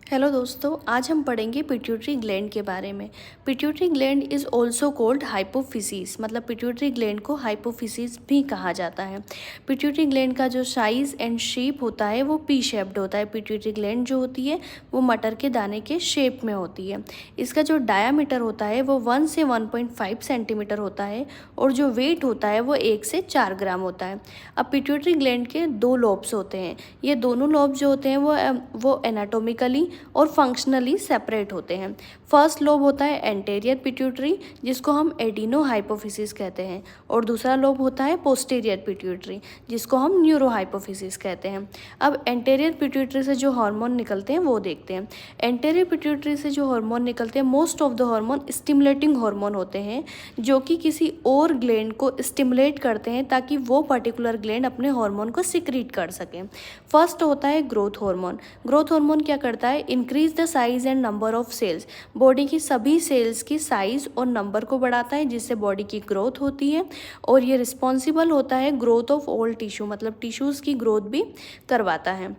Hello दोस्तों, आज हम पढ़ेंगे पिट्यूटरी ग्लैंड के बारे में। Pituitary gland is also called hypophysis, मतलब पिट्यूटरी ग्लैंड को हाइपोफिसिस भी कहा जाता है। पिट्यूटरी ग्लैंड का जो साइज़ एंड शेप होता है वो पी शेप्ड होता है। पिट्यूटरी ग्लैंड जो होती है वो मटर के दाने के शेप में होती है। इसका जो डायामीटर होता है वो 1 से 1.5 सेंटीमीटर होता है और जो वेट होता है वो 1 से 4 ग्राम होता है। अब पिट्यूटरी ग्लैंड के 2 लोब्स होते हैं। ये दोनों लोब जो होते हैं वो एनाटोमिकली और फंक्शनली सेपरेट होते हैं। फर्स्ट लोब होता है एंटेरियर पिट्यूटरी, जिसको हम एडिनो हाइपोफिसिस कहते हैं, और दूसरा लोब होता है पोस्टीरियर पिट्यूटरी, जिसको हम न्यूरो हाइपोफिसिस कहते हैं। अब एंटेरियर पिट्यूटरी से जो हार्मोन निकलते हैं वो देखते हैं। एंटेरियर पिट्यूटरी से जो हार्मोन निकलते हैं, most of the hormone stimulating hormone होते हैं, जो कि किसी और ग्लैंड को स्टिमुलेट करते हैं ताकि वो पर्टिकुलर ग्लैंड अपने हार्मोन को सिक्रीट कर सकें। फर्स्ट होता है ग्रोथ हार्मोन। ग्रोथ हार्मोन क्या करता है? Increase the size and number of cells. Body की सभी सेल्स की साइज और नंबर को बढ़ाता है, जिससे बॉडी की ग्रोथ होती है, और ये रिस्पॉन्सिबल होता है ग्रोथ ऑफ ऑल टिश्यू, मतलब टिश्यूज़ की ग्रोथ भी करवाता है।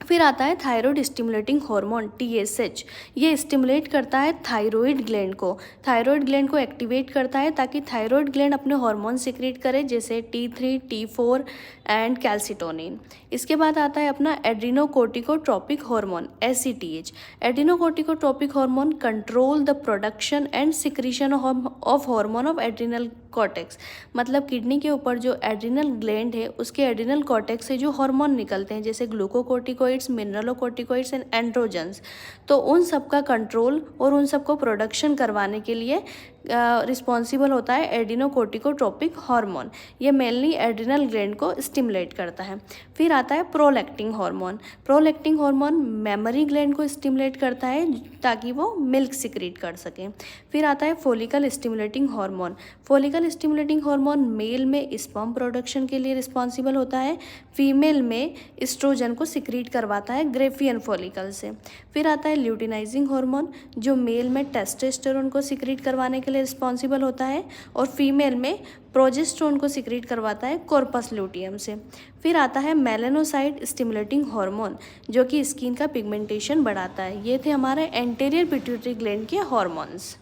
फिर आता है थायराइड स्टिमुलेटिंग हार्मोन TSH। ये स्टिमुलेट करता है थायराइड ग्लैंड को। थायराइड ग्लैंड को एक्टिवेट करता है ताकि थायराइड ग्लैंड अपने हार्मोन सिक्रीट करे, जैसे T3, T4 एंड कैल्सिटोनिन। इसके बाद आता है अपना adrenocorticotropic hormone ACTH। Adrenocorticotropic hormone control the production and secretion of hormone of adrenal cortex. मतलब किडनी के ऊपर जो एड्रिनल ग्लैंड है उसके एड्रिनल कॉर्टेक्स से जो हार्मोन निकलते हैं, जैसे ग्लूकोकोर्टिकोइड्स, मिनरलोकोर्टिकोइड्स एंड एंड्रोजन्स, तो उन सब का कंट्रोल और उन सब को प्रोडक्शन करवाने के लिए रिस्पॉन्सिबल होता है एड्रीनोकोर्टिकोट्रोपिक हार्मोन। ये मेनली एड्रिनल ग्लैंड को स्टिमुलेट करता है। फिर आता है prolactin hormone. Prolactin hormone memory gland को स्टिमुलेट करता है ताकि वो मिल्क सिक्रीट कर सकें। फिर आता है follicle stimulating hormone. Follicle stimulating hormone mail में स्पर्म प्रोडक्शन के लिए रिस्पॉन्सिबल होता है, फीमेल में एस्ट्रोजन को सिक्रीट करवाता है ग्रेफियन फॉलिकल से। फिर आता है ल्यूटिनाइजिंग हार्मोन, जो मेल में टेस्टोस्टेरोन को सिक्रीट करवाने के लिए रिस्पॉन्सिबल होता है, और फीमेल में प्रोजेस्टेरोन को सिक्रीट करवाता है कॉर्पस ल्यूटियम से। फिर आता है मेलानोसाइट स्टिमुलेटिंग हार्मोन, जो कि स्किन का पिगमेंटेशन बढ़ाता है। ये थे हमारे एंटेरियर पिट्यूटरी ग्लैंड के हार्मोन्स।